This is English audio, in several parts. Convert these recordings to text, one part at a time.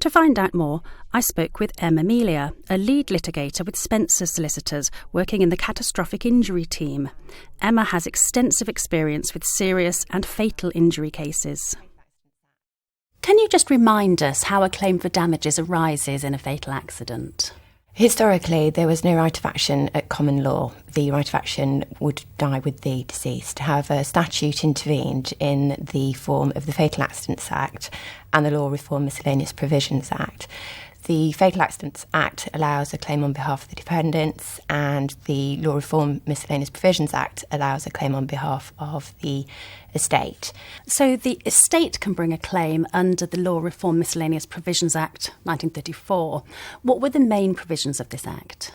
To find out more, I spoke with Emma Melia, a lead litigator with Spencer Solicitors working in the catastrophic injury team. Emma has extensive experience with serious and fatal injury cases. Can you just remind us how a claim for damages arises in a fatal accident? Historically, there was no right of action at common law. The right of action would die with the deceased. However, statute intervened in the form of the Fatal Accidents Act and the Law Reform Miscellaneous Provisions Act. The Fatal Accidents Act allows a claim on behalf of the defendants, and the Law Reform Miscellaneous Provisions Act allows a claim on behalf of the estate. So the estate can bring a claim under the Law Reform Miscellaneous Provisions Act 1934. What were the main provisions of this Act?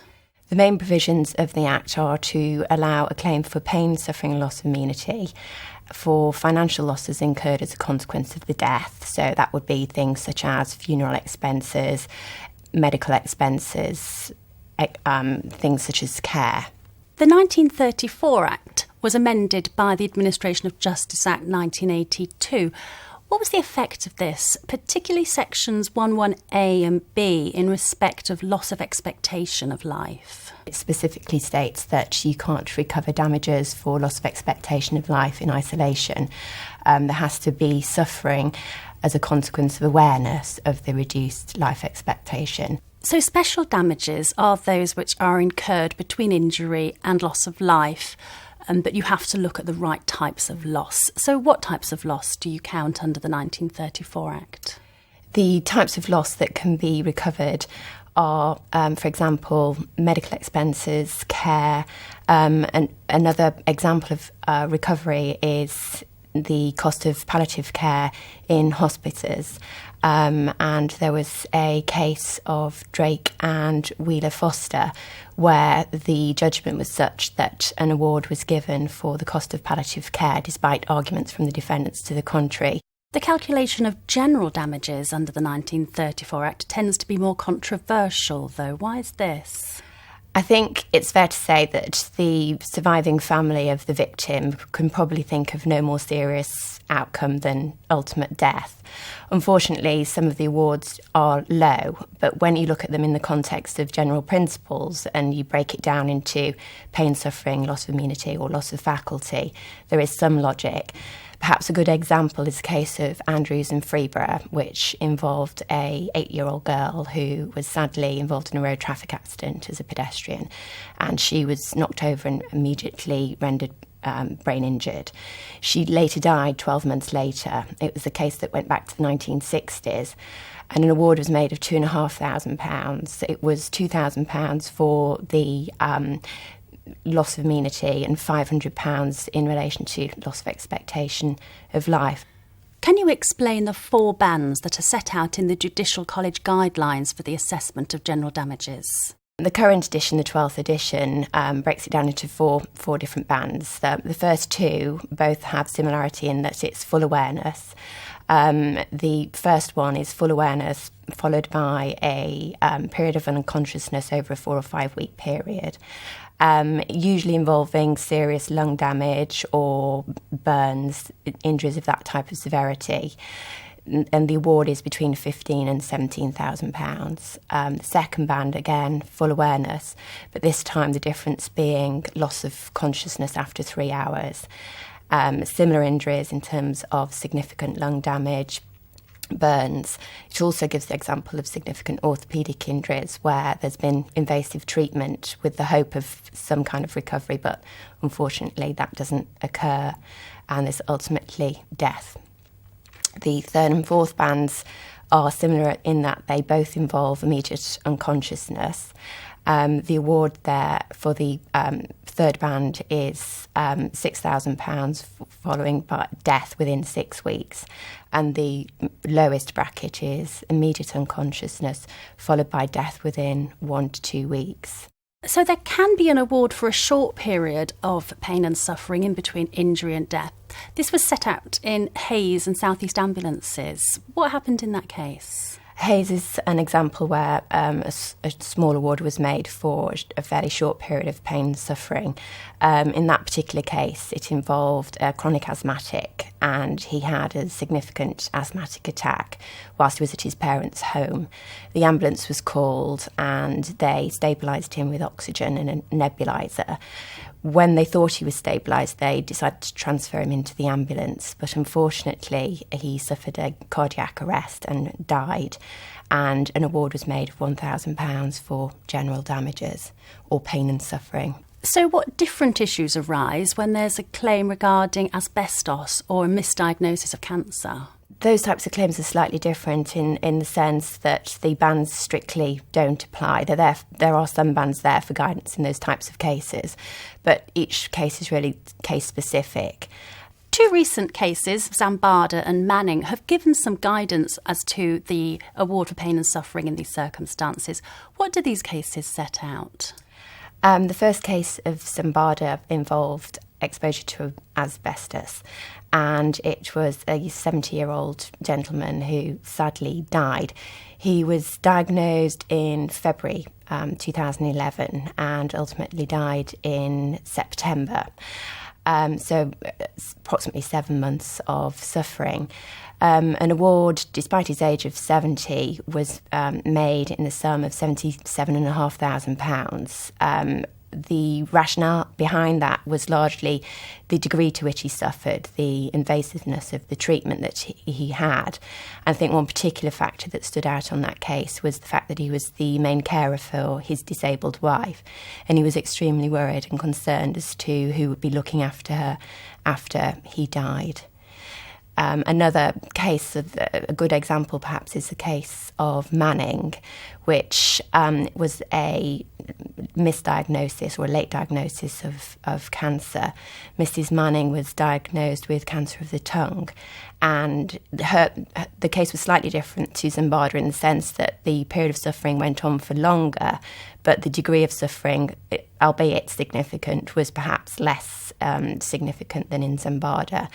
The main provisions of the Act are to allow a claim for pain, suffering and loss of immunity, for financial losses incurred as a consequence of the death. So that would be things such as funeral expenses, medical expenses, things such as care. The 1934 Act was amended by the Administration of Justice Act 1982. What was the effect of this, particularly sections 11A and B in respect of loss of expectation of life? It specifically states that you can't recover damages for loss of expectation of life in isolation. There has to be suffering as a consequence of awareness of the reduced life expectation. So special damages are those which are incurred between injury and loss of life, but you have to look at the right types of loss. So what types of loss do you count under the 1934 Act? The types of loss that can be recovered are, for example, medical expenses, care. And another example of recovery is the cost of palliative care in hospices. And there was a case of Drake and Wheeler Foster where the judgment was such that an award was given for the cost of palliative care despite arguments from the defendants to the contrary. The calculation of general damages under the 1934 Act tends to be more controversial, though. Why is this? I think it's fair to say that the surviving family of the victim can probably think of no more serious outcome than ultimate death. Unfortunately, some of the awards are low, but when you look at them in the context of general principles and you break it down into pain, suffering, loss of immunity or loss of faculty, there is some logic. Perhaps a good example is the case of Andrews and Freeborough, which involved a 8-year-old girl who was sadly involved in a road traffic accident as a pedestrian, and she was knocked over and immediately rendered brain injured. She later died 12 months later. It was a case that went back to the 1960s, and an award was made of £2,500. It was £2,000 for the loss of immunity and £500 in relation to loss of expectation of life. Can you explain the 4 bands that are set out in the Judicial College guidelines for the assessment of general damages? The current edition, the 12th edition, breaks it down into four different bands. The first 2 both have similarity in that it's full awareness. The first one is full awareness followed by a period of unconsciousness over a 4 or 5 week period, usually involving serious lung damage or burns, injuries of that type of severity. And the award is between £15,000 and £17,000. The second band, again, full awareness, but this time the difference being loss of consciousness after 3 hours. Similar injuries in terms of significant lung damage, burns. It also gives the example of significant orthopaedic injuries where there's been invasive treatment with the hope of some kind of recovery, but unfortunately that doesn't occur and there's ultimately death. The third and fourth bands are similar in that they both involve immediate unconsciousness. The award there for the third band is £6,000 following death within 6 weeks, and the lowest bracket is immediate unconsciousness followed by death within 1 to 2 weeks. So there can be an award for a short period of pain and suffering in between injury and death. This was set out in Hayes and South East Ambulances. What happened in that case? Hayes is an example where a small award was made for a fairly short period of pain and suffering. In that particular case, it involved a chronic asthmatic, and he had a significant asthmatic attack whilst he was at his parents' home. The ambulance was called and they stabilised him with oxygen and a nebuliser. When they thought he was stabilised, they decided to transfer him into the ambulance, but unfortunately he suffered a cardiac arrest and died, and an award was made of £1,000 for general damages or pain and suffering. So what different issues arise when there's a claim regarding asbestos or a misdiagnosis of cancer? Those types of claims are slightly different in the sense that the bans strictly don't apply. There are some bans there for guidance in those types of cases, but each case is really case-specific. Two recent cases, Zambada and Manning, have given some guidance as to the award for pain and suffering in these circumstances. What do these cases set out? The first case of Zambada involved exposure to asbestos, and it was a 70-year-old gentleman who sadly died. He was diagnosed in February 2011 and ultimately died in September. So approximately 7 months of suffering. An award, despite his age of 70, was made in the sum of £77,500. The rationale behind that was largely the degree to which he suffered, the invasiveness of the treatment that he had. I think one particular factor that stood out on that case was the fact that he was the main carer for his disabled wife, and he was extremely worried and concerned as to who would be looking after her after he died. Another case, a good example perhaps, is the case of Manning, which was a misdiagnosis or a late diagnosis of cancer. Mrs. Manning was diagnosed with cancer of the tongue, and the case was slightly different to Zambada in the sense that the period of suffering went on for longer, but the degree of suffering, albeit significant, was perhaps less significant than in Zambada.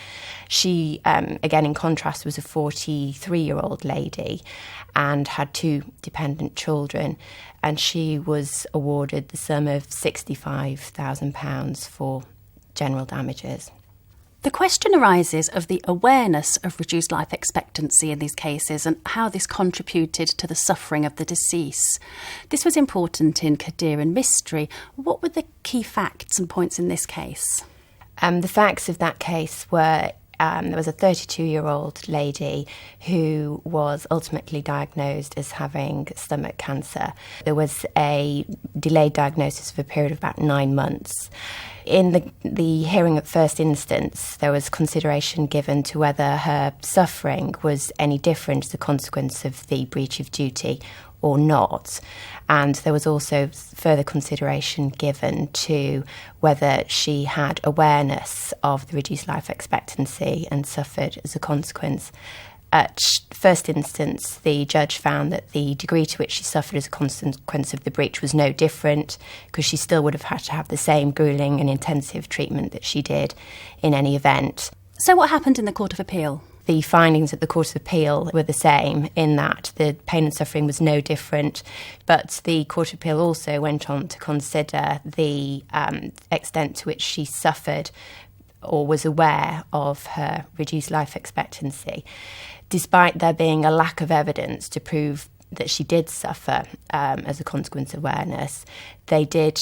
She, again in contrast, was a 43-year-old lady and had 2 dependent children, and she was awarded the sum of £65,000 for general damages. The question arises of the awareness of reduced life expectancy in these cases and how this contributed to the suffering of the deceased. This was important in Kadir and Mystery. What were the key facts and points in this case? The facts of that case were there was a 32-year-old lady who was ultimately diagnosed as having stomach cancer. There was a delayed diagnosis for a period of about 9 months. In the hearing at first instance, there was consideration given to whether her suffering was any different as a consequence of the breach of duty or not. And there was also further consideration given to whether she had awareness of the reduced life expectancy and suffered as a consequence. At first instance, the judge found that the degree to which she suffered as a consequence of the breach was no different, because she still would have had to have the same gruelling and intensive treatment that she did in any event. So what happened in the Court of Appeal? The findings at the Court of Appeal were the same in that the pain and suffering was no different, but the Court of Appeal also went on to consider the extent to which she suffered or was aware of her reduced life expectancy. Despite there being a lack of evidence to prove that she did suffer as a consequence of awareness, they did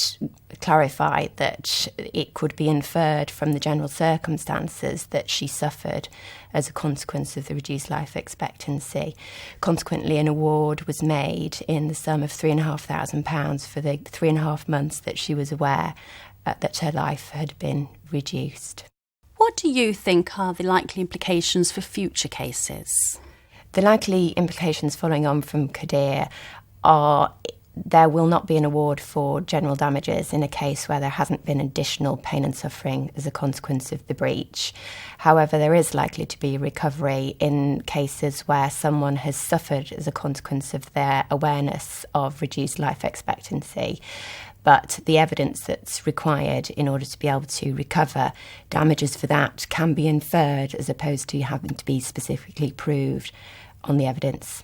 clarify that it could be inferred from the general circumstances that she suffered as a consequence of the reduced life expectancy. Consequently, an award was made in the sum of £3,500 for the 3.5 months that she was aware that her life had been reduced. What do you think are the likely implications for future cases? The likely implications following on from Kadir are there will not be an award for general damages in a case where there hasn't been additional pain and suffering as a consequence of the breach. However, there is likely to be a recovery in cases where someone has suffered as a consequence of their awareness of reduced life expectancy. But the evidence that's required in order to be able to recover damages for that can be inferred as opposed to having to be specifically proved on the evidence